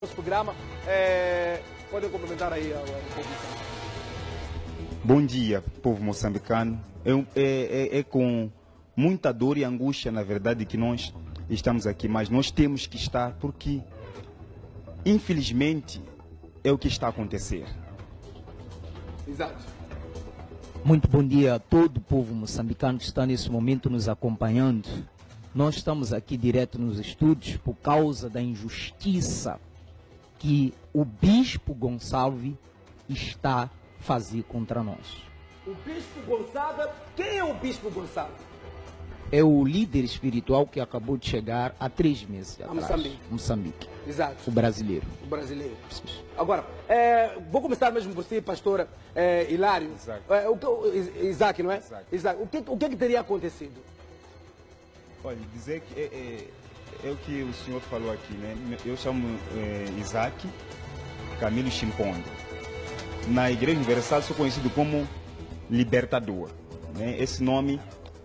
nosso programa. Podem complementar aí a condição. Bom dia, povo moçambicano. É com muita dor e angústia, na verdade, que nós estamos aqui, mas nós temos que estar porque, infelizmente, é o que está a acontecer. Exato. Muito bom dia a todo o povo moçambicano que está nesse momento nos acompanhando. Nós estamos aqui direto nos estúdios por causa da injustiça que o Bispo Gonçalves está a fazer contra nós. O Bispo Gonçalves, quem é o Bispo Gonçalves? É o líder espiritual que acabou de chegar há 3 meses atrás. Moçambique. Exato. O brasileiro. O brasileiro. Agora, vou começar mesmo por si, pastor Hilário. Isaac, não é? Isaac. O que teria acontecido? Olha, dizer que é o que o senhor falou aqui, né? Eu chamo Isaac Camilo Chimpondo. Na Igreja Universal sou conhecido como Libertador, né? Esse nome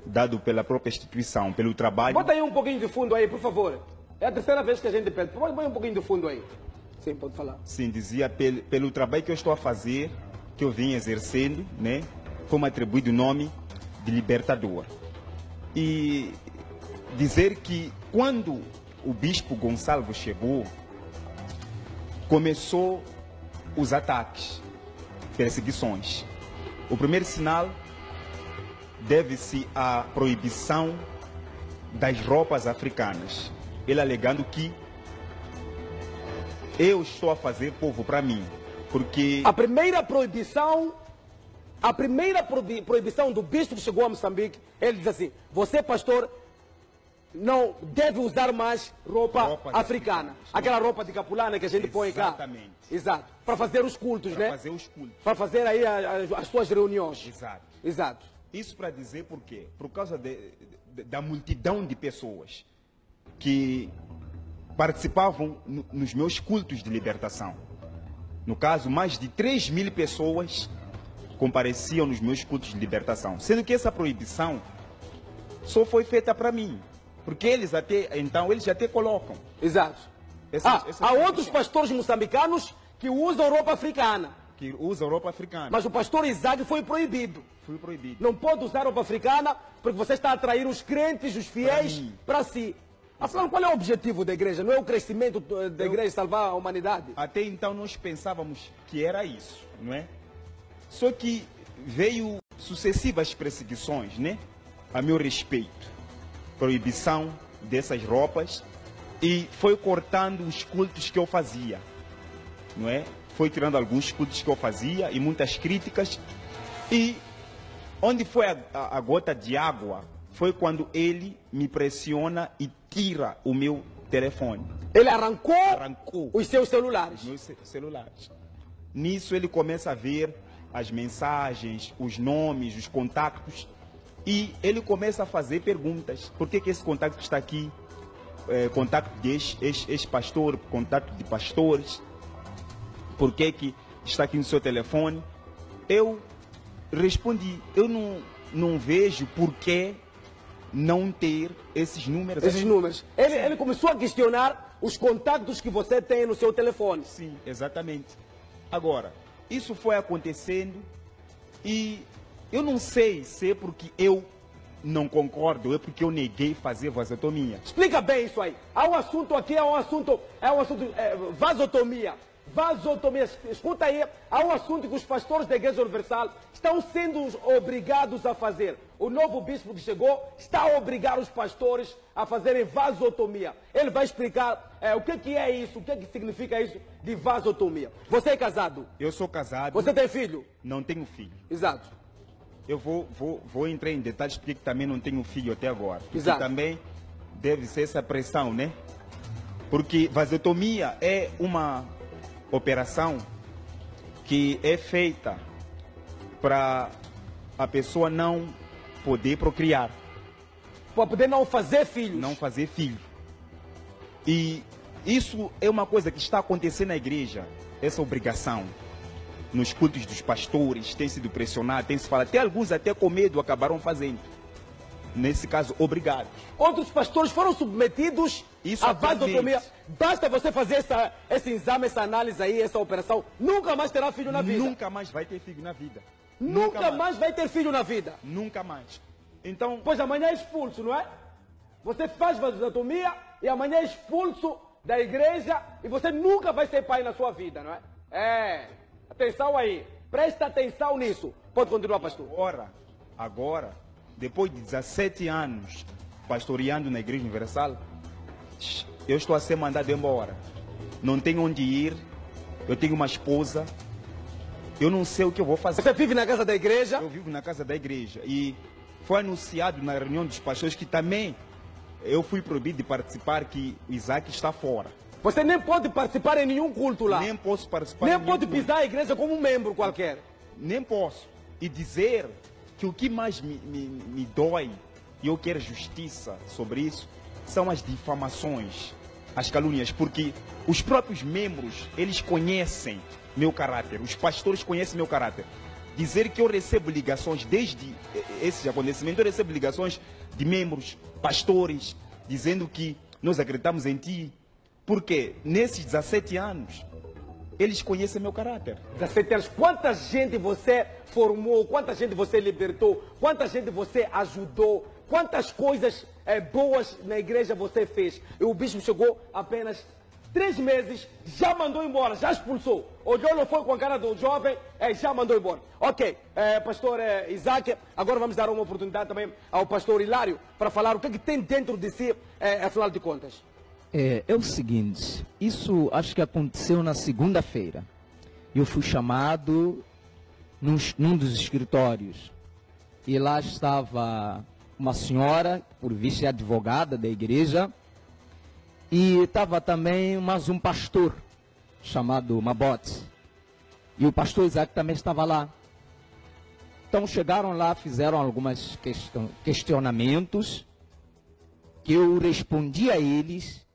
dado pela própria instituição, pelo trabalho. Bota aí um pouquinho de fundo aí, por favor. É a terceira vez que a gente pede. Põe um pouquinho de fundo aí. Sim, pode falar. Sim, dizia pelo trabalho que eu estou a fazer, que eu venho exercendo, né? Foi-me atribuído o nome de Libertador. E dizer que quando o Bispo Gonçalves chegou, começou os ataques, perseguições. O primeiro sinal deve-se à proibição das roupas africanas. Ele alegando que eu estou a fazer povo para mim, porque a primeira proibição do bispo que chegou a Moçambique, ele diz assim: você, pastor, não deve usar mais roupa africana. Aquela roupa de capulana que a gente põe cá. Exatamente. Exato. Para fazer os cultos, né? Para fazer os cultos. Para fazer aí as suas reuniões. Exato. Exato. Isso para dizer por quê? Por causa da multidão de pessoas que participavam nos meus cultos de libertação. No caso, mais de 3.000 pessoas compareciam nos meus cultos de libertação. Sendo que essa proibição só foi feita para mim. Porque eles até colocam. Exato. Há outros pastores moçambicanos que usam roupa africana. Mas o pastor Isaac foi proibido. Foi proibido. Não pode usar roupa africana porque você está a atrair os crentes, os fiéis para si. Afinal, qual é o objetivo da igreja? Não é o crescimento da igreja salvar a humanidade? Até então nós pensávamos que era isso, não é? Só que veio sucessivas perseguições, né? A meu respeito. Proibição dessas roupas e foi cortando os cultos que eu fazia, não é? Foi tirando alguns cultos que eu fazia e muitas críticas. E onde foi a gota de água foi quando ele me pressiona e tira o meu telefone. Ele arrancou os seus celulares. Meus celulares. Nisso ele começa a ver as mensagens, os nomes, os contactos. E ele começa a fazer perguntas. Por que esse contato está aqui? Contato de ex-pastor, contato de pastores. Por que está aqui no seu telefone? Eu respondi, eu não vejo por que não ter esses números. Esses números. Ele começou a questionar os contatos que você tem no seu telefone. Sim, exatamente. Agora, isso foi acontecendo e eu não sei se é porque eu não concordo, é porque eu neguei fazer vasotomia. Explica bem isso aí. Há um assunto aqui, vasotomia. Vasotomia, escuta aí, há um assunto que os pastores da Igreja Universal estão sendo obrigados a fazer. O novo bispo que chegou está a obrigar os pastores a fazerem vasotomia. Ele vai explicar o que é isso, o que significa isso de vasotomia. Você é casado? Eu sou casado. Você tem filho? Não tenho filho. Exato. Eu vou entrar em detalhes porque também não tenho filho até agora. Exato. Porque também deve ser essa pressão, né? Porque vasotomia é uma operação que é feita para a pessoa não poder procriar. Para poder não fazer filhos. Não fazer filho. E isso é uma coisa que está acontecendo na igreja, essa obrigação. Nos cultos dos pastores, tem sido pressionado, tem se falado, até alguns até com medo acabaram fazendo. nesse caso, obrigados. Outros pastores foram submetidos à vasotomia. basta você fazer esse exame, essa análise aí, essa operação, nunca mais terá filho na vida. Nunca mais vai ter filho na vida. Nunca mais vai ter filho na vida. Nunca mais. Então, Pois amanhã é expulso, não é? Você faz vasotomia e amanhã é expulso da igreja e você nunca vai ser pai na sua vida, não é? Atenção aí. Presta atenção nisso. Pode continuar, pastor. agora, depois de 17 anos pastoreando na Igreja Universal, eu estou a ser mandado embora. Não tenho onde ir, eu tenho uma esposa, eu não sei o que eu vou fazer. Você vive na casa da igreja? Eu vivo na casa da igreja e foi anunciado na reunião dos pastores que também eu fui proibido de participar, que o Isaac está fora. Você nem pode participar em nenhum culto lá. Nem posso participar. Nem pode pisar a igreja como um membro qualquer. Nem posso. E dizer que o que mais me dói, e eu quero justiça sobre isso, são as difamações, as calúnias, porque os próprios membros, eles conhecem meu caráter, os pastores conhecem meu caráter. Dizer que eu recebo ligações, desde esse acontecimento, eu recebo ligações de membros, pastores, dizendo que nós acreditamos em ti, porque nesses 17 anos, eles conhecem meu caráter. 17 anos. Quanta gente você formou, quanta gente você libertou, quanta gente você ajudou, quantas coisas boas na igreja você fez. E o bispo chegou apenas 3 meses, já mandou embora, já expulsou. Olhou, não foi com a cara do jovem, já mandou embora. Ok, pastor Isaac, agora vamos dar uma oportunidade também ao pastor Hilário para falar o que tem dentro de si, afinal de contas. É o seguinte, isso acho que aconteceu na segunda-feira. Eu fui chamado num dos escritórios e lá estava uma senhora, por vista é advogada da igreja, e estava também mais um pastor chamado Mabote. E o pastor Isaac também estava lá. Então chegaram lá, fizeram alguns questionamentos que eu respondi a eles.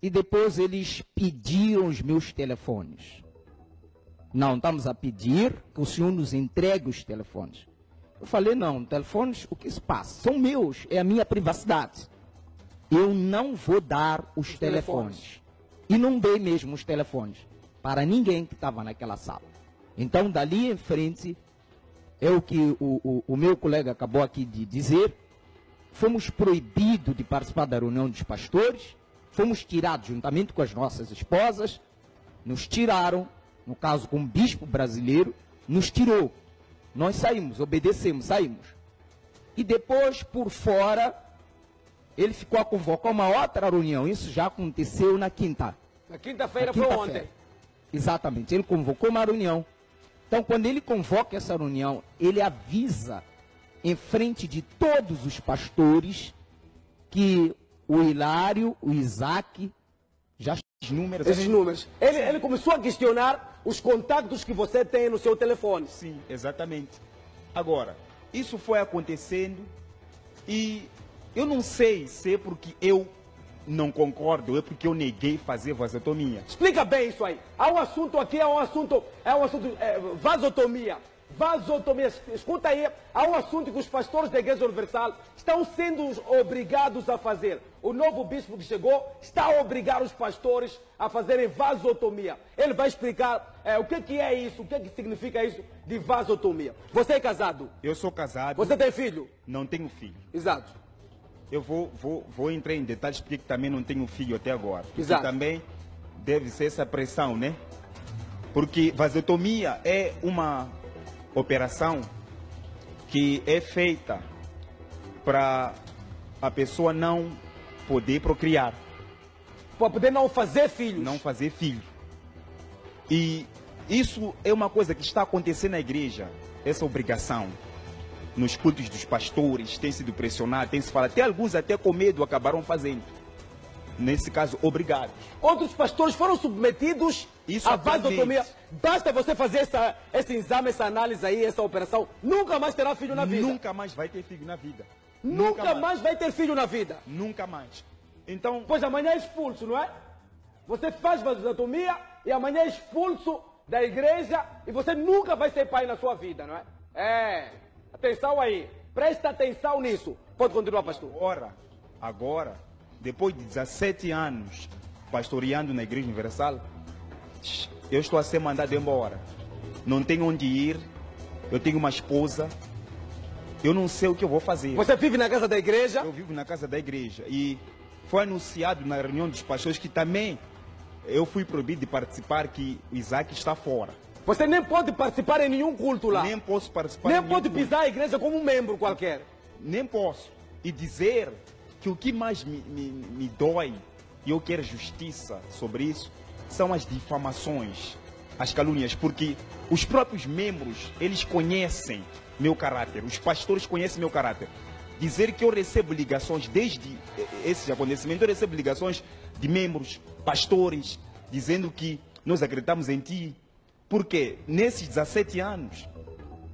E depois eles pediram os meus telefones. Não, estamos a pedir que o senhor nos entregue os telefones. Eu falei, não, telefones, o que se passa? São meus, é a minha privacidade. Eu não vou dar os telefones. E não dei mesmo os telefones para ninguém que estava naquela sala. Então, dali em frente, é o que o meu colega acabou aqui de dizer, fomos proibidos de participar da reunião dos pastores. Fomos tirados juntamente com as nossas esposas, nos tiraram, no caso com um bispo brasileiro, nos tirou. Nós saímos, obedecemos, saímos. E depois, por fora, ele ficou a convocar uma outra reunião. Isso já aconteceu na quinta. Na quinta-feira foi ontem. Exatamente, ele convocou uma reunião. Então, quando ele convoca essa reunião, ele avisa em frente de todos os pastores que o Hilário, o Isaac, já esses números. Ele começou a questionar os contatos que você tem no seu telefone. Sim, exatamente. Agora, isso foi acontecendo e eu não sei se é porque eu não concordo, ou é porque eu neguei fazer vasotomia. Explica bem isso aí. Há um assunto aqui, vasotomia. Vasotomia, escuta aí, há um assunto que os pastores da Igreja Universal estão sendo obrigados a fazer. O novo bispo que chegou está a obrigar os pastores a fazerem vasotomia. Ele vai explicar o que é isso, o que significa isso de vasotomia. Você é casado? Eu sou casado. Você tem filho? Não tenho filho. Exato. Eu vou entrar em detalhes porque também não tenho filho até agora. Exato. Porque também deve ser essa pressão, né? Porque vasotomia é uma operação que é feita para a pessoa não poder procriar. Para poder não fazer filhos. Não fazer filho. E isso é uma coisa que está acontecendo na igreja, essa obrigação. Nos cultos dos pastores, tem sido pressionado, tem se falado, até alguns até com medo acabaram fazendo. Nesse caso, obrigados. Outros pastores foram submetidos à vasotomia. Basta você fazer esse exame, essa análise aí, essa operação, nunca mais terá filho na vida. Nunca mais vai ter filho na vida. Nunca mais vai ter filho na vida. Nunca mais. Então, pois amanhã é expulso, não é? Você faz vasotomia e amanhã é expulso da igreja e você nunca vai ser pai na sua vida, não é? Atenção aí. Presta atenção nisso. Pode continuar, pastor. Agora, depois de 17 anos pastoreando na Igreja Universal, eu estou a ser mandado embora. Não tenho onde ir, eu tenho uma esposa, eu não sei o que eu vou fazer. Você vive na casa da igreja? Eu vivo na casa da igreja e foi anunciado na reunião dos pastores que também eu fui proibido de participar, que o Isaac está fora. Você nem pode participar em nenhum culto lá. Nem posso participar. Nem pode pisar a igreja como um membro qualquer. Nem posso. E dizer que o que mais me dói, e eu quero justiça sobre isso, são as difamações, as calúnias, porque os próprios membros, eles conhecem meu caráter, os pastores conhecem meu caráter. Dizer que eu recebo ligações, desde esse acontecimento, eu recebo ligações de membros, pastores, dizendo que nós acreditamos em ti, porque nesses 17 anos,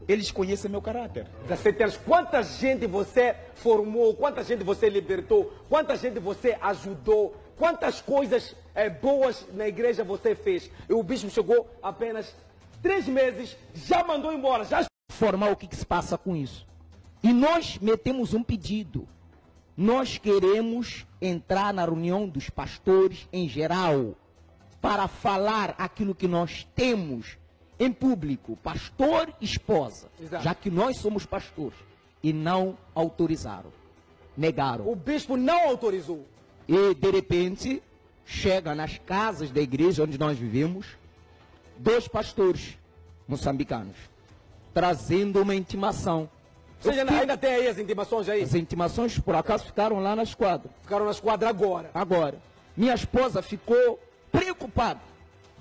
eles conhecem meu caráter. 17 anos, quanta gente você formou, quanta gente você libertou, quanta gente você ajudou, quantas coisas boas na igreja você fez. E o bispo chegou apenas 3 meses, já mandou embora, já... Formar o que se passa com isso. E nós metemos um pedido. Nós queremos entrar na reunião dos pastores em geral para falar aquilo que nós temos em público, pastor e esposa, Exato. já que nós somos pastores, e não autorizaram, negaram. O bispo não autorizou. E de repente chega nas casas da igreja onde nós vivemos 2 pastores moçambicanos trazendo uma intimação. Ou seja, ainda tem aí as intimações aí? As intimações por acaso ficaram lá na esquadra. Ficaram na esquadra agora. Agora, minha esposa ficou preocupada,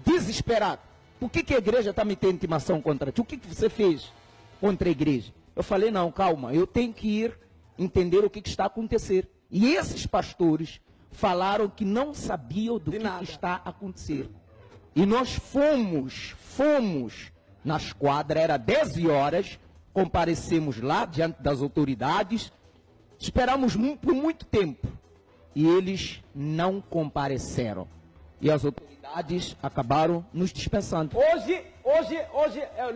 desesperada. Por que a igreja está metendo intimação contra ti? O que você fez contra a igreja? Eu falei, não, calma, eu tenho que ir entender o que está a acontecer. E esses pastores falaram que não sabiam do que está a acontecer. E nós fomos na esquadra, era 10 horas, comparecemos lá diante das autoridades, esperamos por muito tempo. E eles não compareceram. E as autoridades acabaram nos dispensando. Hoje,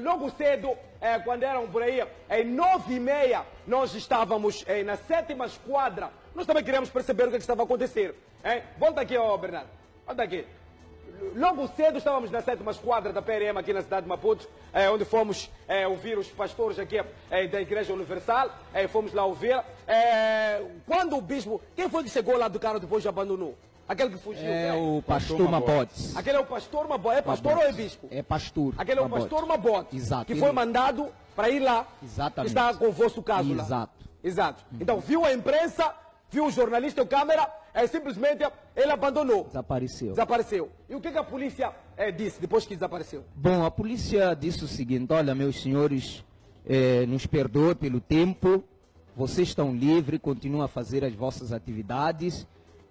logo cedo, quando eram por aí, em 9h30, nós estávamos na 7ª esquadra. Nós também queríamos perceber o que estava a acontecer. Volta aqui, Bernardo. Volta aqui. Logo cedo estávamos na 7ª esquadra da PRM aqui na cidade de Maputo, onde fomos ouvir os pastores aqui da Igreja Universal. Fomos lá ouvir. Quando o bispo... Quem foi que chegou lá do carro depois e abandonou? Aquele que fugiu. É o pastor Mabotes. Aquele é o pastor Mabotes. É pastor ou é bispo? É pastor. Aquele é o pastor Mabotes. Exato. Que foi mandado para ir lá. Exatamente. Está com o vosso caso lá. Exato. Então, viu a imprensa, viu o jornalista, o câmera, simplesmente ele abandonou. Desapareceu. E o que a polícia disse depois que desapareceu? Bom, a polícia disse o seguinte: olha, meus senhores, nos perdoem pelo tempo, vocês estão livres, continuam a fazer as vossas atividades,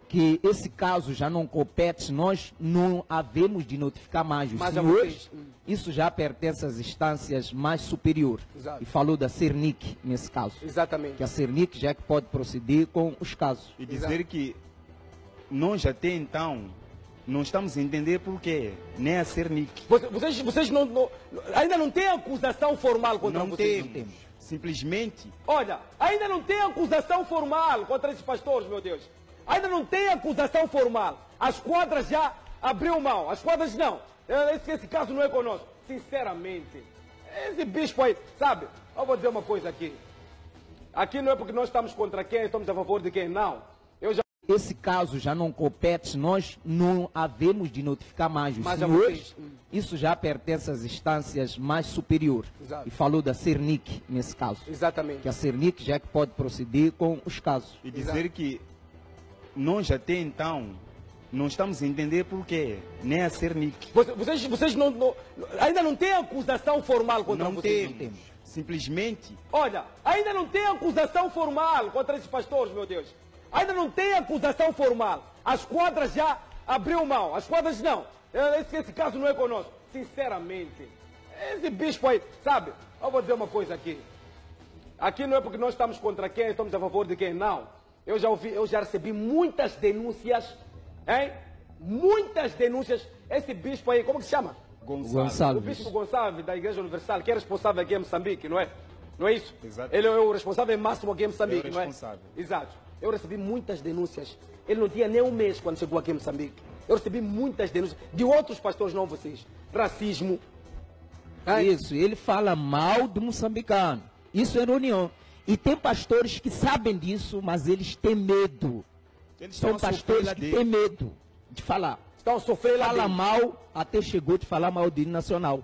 que esse caso já não compete, nós não havemos de notificar mais os senhores, isso já pertence às instâncias mais superiores. Exato. E falou da Cernic nesse caso. Exatamente. Que a Cernic já é que pode proceder com os casos. E dizer que nós até então não estamos a entender porquê, nem a Cernic. Vocês ainda não têm acusação formal contra vocês? Não temos. Simplesmente... Olha, ainda não tem acusação formal contra esses pastores, meu Deus. Ainda não tem acusação formal. As esquadras já abriu mão. As esquadras não. Esse caso não é conosco. Sinceramente, esse bispo aí, sabe? Eu vou dizer uma coisa aqui. Aqui não é porque nós estamos contra quem, estamos a favor de quem, não. Esse caso já não compete, nós não havemos de notificar mais os senhores. Isso já pertence às instâncias mais superiores. Exato. E falou da Cernic nesse caso. Exatamente. Que a Cernic já é que pode proceder com os casos. E dizer que nós até então não estamos a entender porquê, nem a Cernic. Vocês ainda não têm acusação formal contra vocês? Não temos. Simplesmente... Olha, ainda não tem acusação formal contra esses pastores, meu Deus. Ainda não tem acusação formal. As esquadras já abriu mão. As esquadras não. Esse caso não é conosco. Sinceramente, esse bispo aí, sabe? Eu vou dizer uma coisa aqui. Aqui não é porque nós estamos contra quem, estamos a favor de quem, não. Eu já recebi muitas denúncias, hein? Muitas denúncias. Esse bispo aí, como que se chama? Gonçalves. O bispo Gonçalves, da Igreja Universal, que é responsável aqui em Moçambique, não é? Não é isso? Exato. Ele é o responsável máximo aqui em Moçambique, não é? Exato. Eu recebi muitas denúncias. Ele não tinha nem um mês quando chegou aqui em Moçambique. Eu recebi muitas denúncias de outros pastores, não vocês. Racismo. Isso, ele fala mal do moçambicano. Isso é reunião. E tem pastores que sabem disso, mas eles têm medo. Eles São pastores que têm medo de falar. Estão a sofrer lá Fala dentro. mal, até chegou de falar mal do hino nacional.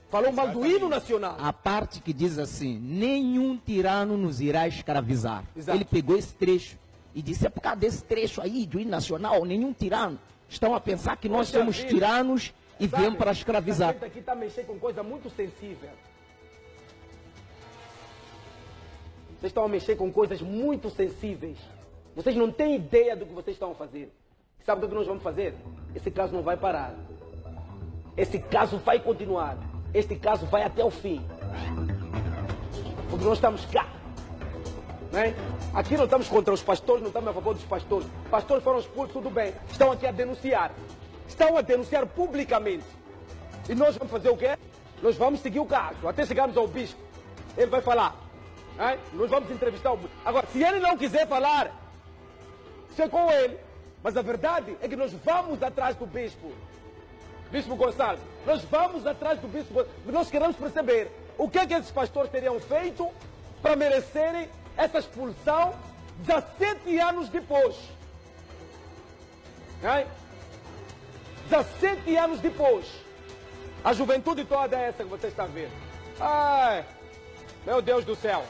Falou mal do hino nacional. A parte que diz assim, nenhum tirano nos irá escravizar. Exato. Ele pegou esse trecho e disse, é por causa desse trecho aí do hino nacional, nenhum tirano. Estão a pensar que nós Poxa somos vida. tiranos e Sabe, viemos para escravizar. A gente aqui está mexendo com coisa muito sensível. Vocês estão a mexer com coisas muito sensíveis. Vocês não têm ideia do que vocês estão a fazer. Sabe o que nós vamos fazer? Esse caso não vai parar. Esse caso vai continuar. Este caso vai até o fim. Porque nós estamos cá. Né? Aqui não estamos contra os pastores, não estamos a favor dos pastores. Pastores foram expulsos, tudo bem. Estão aqui a denunciar. Estão a denunciar publicamente. E nós vamos fazer o quê? Nós vamos seguir o caso. Até chegarmos ao bispo. Ele vai falar. Né? Nós vamos entrevistar o bispo. Agora, se ele não quiser falar, isso é com ele. Mas a verdade é que nós vamos atrás do bispo. Bispo Gonçalves. Nós vamos atrás do bispo Gonçalves. Nós queremos perceber o que é que esses pastores teriam feito para merecerem essa expulsão 17 anos depois. Né? 17 anos depois. A juventude toda é essa que você está vendo. Ai, meu Deus do céu.